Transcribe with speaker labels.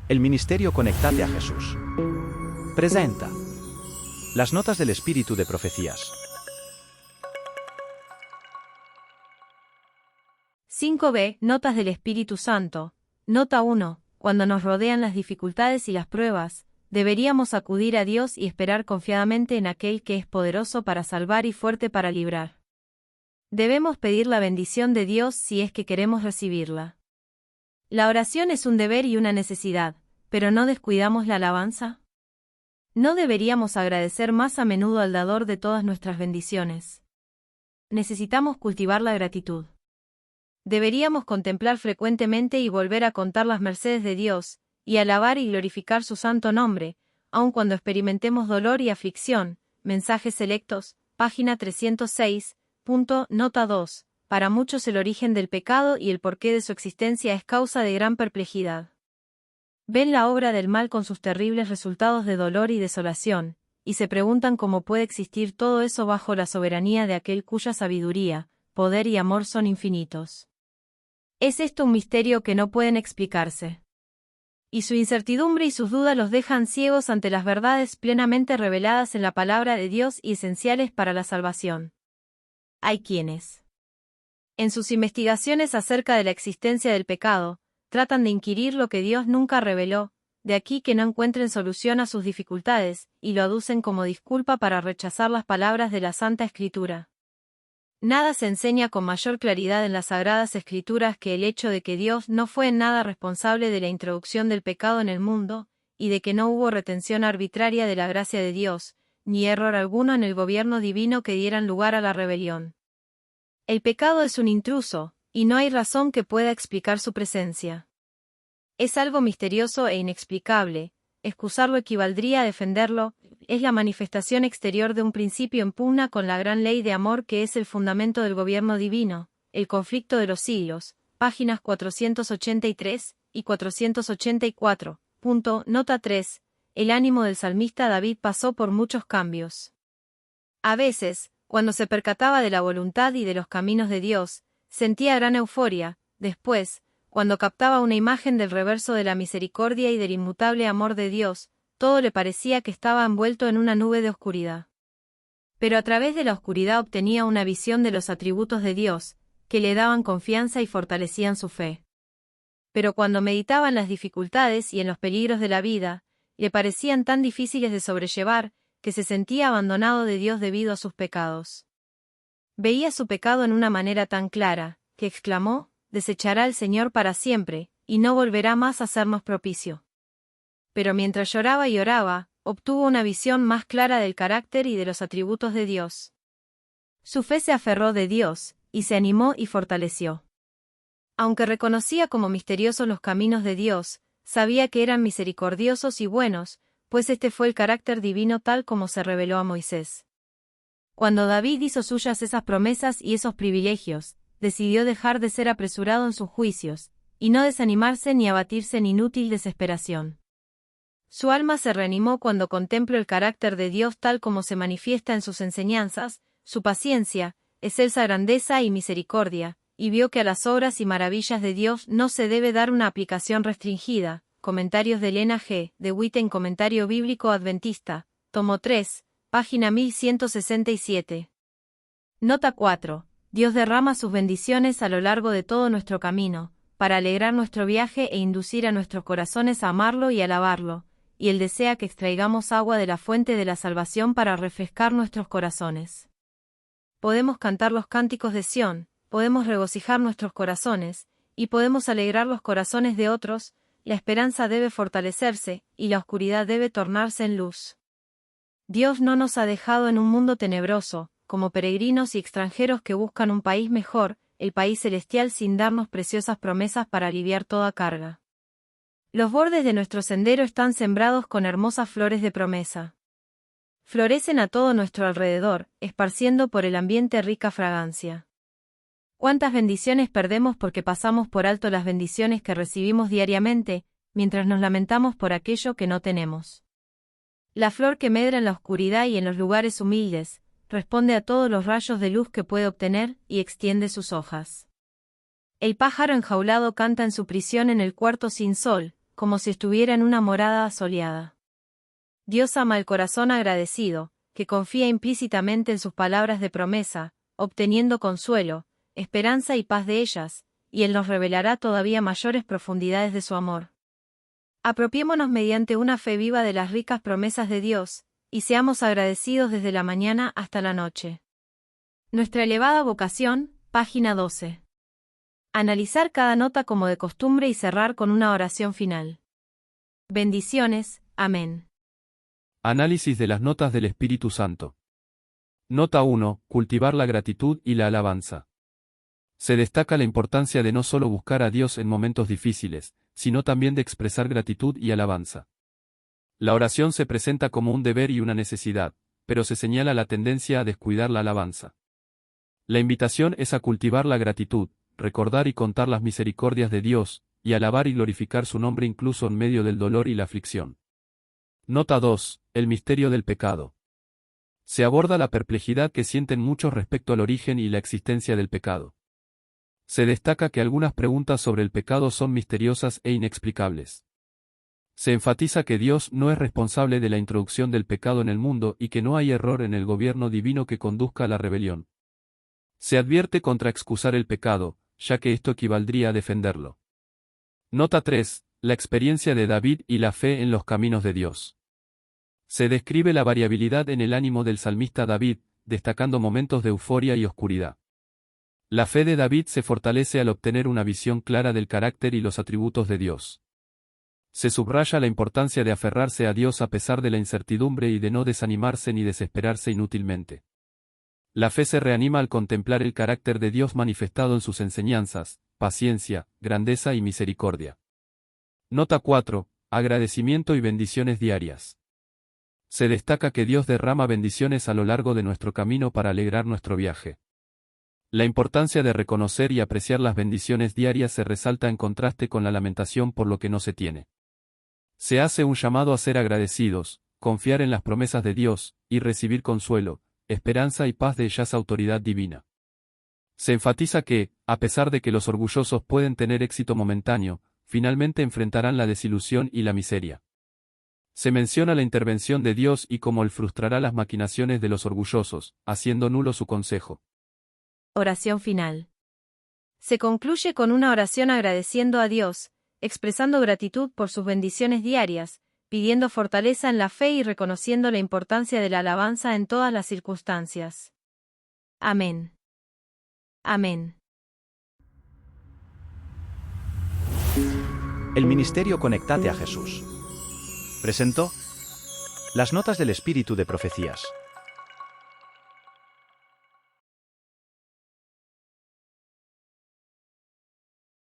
Speaker 1: El Ministerio Conectate a Jesús presenta las notas del Espíritu de Profecías.
Speaker 2: 5b. Notas del Espíritu Santo. Nota 1. Cuando nos rodean las dificultades y las pruebas, deberíamos acudir a Dios y esperar confiadamente en aquel que es poderoso para salvar y fuerte para librar. Debemos pedir la bendición de Dios si es que queremos recibirla. La oración es un deber y una necesidad, pero ¿no descuidamos la alabanza? ¿No deberíamos agradecer más a menudo al dador de todas nuestras bendiciones? Necesitamos cultivar la gratitud. Deberíamos contemplar frecuentemente y volver a contar las mercedes de Dios, y alabar y glorificar su santo nombre, aun cuando experimentemos dolor y aflicción. Mensajes selectos, página 306, nota 2. Para muchos el origen del pecado y el porqué de su existencia es causa de gran perplejidad. Ven la obra del mal con sus terribles resultados de dolor y desolación, y se preguntan cómo puede existir todo eso bajo la soberanía de aquel cuya sabiduría, poder y amor son infinitos. Es esto un misterio que no pueden explicarse. Y su incertidumbre y sus dudas los dejan ciegos ante las verdades plenamente reveladas en la palabra de Dios y esenciales para la salvación. Hay quienes, en sus investigaciones acerca de la existencia del pecado, tratan de inquirir lo que Dios nunca reveló, de aquí que no encuentren solución a sus dificultades, y lo aducen como disculpa para rechazar las palabras de la Santa Escritura. Nada se enseña con mayor claridad en las Sagradas Escrituras que el hecho de que Dios no fue en nada responsable de la introducción del pecado en el mundo, y de que no hubo retención arbitraria de la gracia de Dios, ni error alguno en el gobierno divino que dieran lugar a la rebelión. El pecado es un intruso, y no hay razón que pueda explicar su presencia. Es algo misterioso e inexplicable, excusarlo equivaldría a defenderlo, es la manifestación exterior de un principio en pugna con la gran ley de amor que es el fundamento del gobierno divino, el conflicto de los siglos, páginas 483 y 484. Nota 3. El ánimo del salmista David pasó por muchos cambios. A veces, cuando se percataba de la voluntad y de los caminos de Dios, sentía gran euforia. Después, cuando captaba una imagen del reverso de la misericordia y del inmutable amor de Dios, todo le parecía que estaba envuelto en una nube de oscuridad. Pero a través de la oscuridad obtenía una visión de los atributos de Dios, que le daban confianza y fortalecían su fe. Pero cuando meditaba en las dificultades y en los peligros de la vida, le parecían tan difíciles de sobrellevar, que se sentía abandonado de Dios debido a sus pecados. Veía su pecado en una manera tan clara, que exclamó: «Desechará el Señor para siempre, y no volverá más a sernos propicio». Pero mientras lloraba y oraba, obtuvo una visión más clara del carácter y de los atributos de Dios. Su fe se aferró de Dios, y se animó y fortaleció. Aunque reconocía como misteriosos los caminos de Dios, sabía que eran misericordiosos y buenos, pues este fue el carácter divino tal como se reveló a Moisés. Cuando David hizo suyas esas promesas y esos privilegios, decidió dejar de ser apresurado en sus juicios, y no desanimarse ni abatirse en inútil desesperación. Su alma se reanimó cuando contempló el carácter de Dios tal como se manifiesta en sus enseñanzas, su paciencia, excelsa grandeza y misericordia, y vio que a las obras y maravillas de Dios no se debe dar una aplicación restringida. Comentarios de Elena G. de Witte en Comentario Bíblico Adventista, tomo 3, página 1167. Nota 4. Dios derrama sus bendiciones a lo largo de todo nuestro camino, para alegrar nuestro viaje e inducir a nuestros corazones a amarlo y alabarlo, y Él desea que extraigamos agua de la fuente de la salvación para refrescar nuestros corazones. Podemos cantar los cánticos de Sión, podemos regocijar nuestros corazones, y podemos alegrar los corazones de otros. La esperanza debe fortalecerse, y la oscuridad debe tornarse en luz. Dios no nos ha dejado en un mundo tenebroso, como peregrinos y extranjeros que buscan un país mejor, el país celestial, sin darnos preciosas promesas para aliviar toda carga. Los bordes de nuestro sendero están sembrados con hermosas flores de promesa. Florecen a todo nuestro alrededor, esparciendo por el ambiente rica fragancia. ¿Cuántas bendiciones perdemos porque pasamos por alto las bendiciones que recibimos diariamente, mientras nos lamentamos por aquello que no tenemos? La flor que medra en la oscuridad y en los lugares humildes, responde a todos los rayos de luz que puede obtener, y extiende sus hojas. El pájaro enjaulado canta en su prisión en el cuarto sin sol, como si estuviera en una morada soleada. Dios ama el corazón agradecido, que confía implícitamente en sus palabras de promesa, obteniendo consuelo, esperanza y paz de ellas, y Él nos revelará todavía mayores profundidades de su amor. Apropiémonos mediante una fe viva de las ricas promesas de Dios, y seamos agradecidos desde la mañana hasta la noche. Nuestra elevada vocación, página 12. Analizar cada nota como de costumbre y cerrar con una oración final. Bendiciones, amén.
Speaker 3: Análisis de las notas del Espíritu Santo. Nota 1. Cultivar la gratitud y la alabanza. Se destaca la importancia de no solo buscar a Dios en momentos difíciles, sino también de expresar gratitud y alabanza. La oración se presenta como un deber y una necesidad, pero se señala la tendencia a descuidar la alabanza. La invitación es a cultivar la gratitud, recordar y contar las misericordias de Dios, y alabar y glorificar su nombre incluso en medio del dolor y la aflicción. Nota 2. El misterio del pecado. Se aborda la perplejidad que sienten muchos respecto al origen y la existencia del pecado. Se destaca que algunas preguntas sobre el pecado son misteriosas e inexplicables. Se enfatiza que Dios no es responsable de la introducción del pecado en el mundo y que no hay error en el gobierno divino que conduzca a la rebelión. Se advierte contra excusar el pecado, ya que esto equivaldría a defenderlo. Nota 3. La experiencia de David y la fe en los caminos de Dios. Se describe la variabilidad en el ánimo del salmista David, destacando momentos de euforia y oscuridad. La fe de David se fortalece al obtener una visión clara del carácter y los atributos de Dios. Se subraya la importancia de aferrarse a Dios a pesar de la incertidumbre y de no desanimarse ni desesperarse inútilmente. La fe se reanima al contemplar el carácter de Dios manifestado en sus enseñanzas, paciencia, grandeza y misericordia. Nota 4. Agradecimiento y bendiciones diarias. Se destaca que Dios derrama bendiciones a lo largo de nuestro camino para alegrar nuestro viaje. La importancia de reconocer y apreciar las bendiciones diarias se resalta en contraste con la lamentación por lo que no se tiene. Se hace un llamado a ser agradecidos, confiar en las promesas de Dios, y recibir consuelo, esperanza y paz de esa autoridad divina. Se enfatiza que, a pesar de que los orgullosos pueden tener éxito momentáneo, finalmente enfrentarán la desilusión y la miseria. Se menciona la intervención de Dios y cómo Él frustrará las maquinaciones de los orgullosos, haciendo nulo su consejo.
Speaker 2: Oración final. Se concluye con una oración agradeciendo a Dios, expresando gratitud por sus bendiciones diarias, pidiendo fortaleza en la fe y reconociendo la importancia de la alabanza en todas las circunstancias. Amén. Amén.
Speaker 1: El Ministerio Conectate a Jesús presentó las notas del Espíritu de Profecías.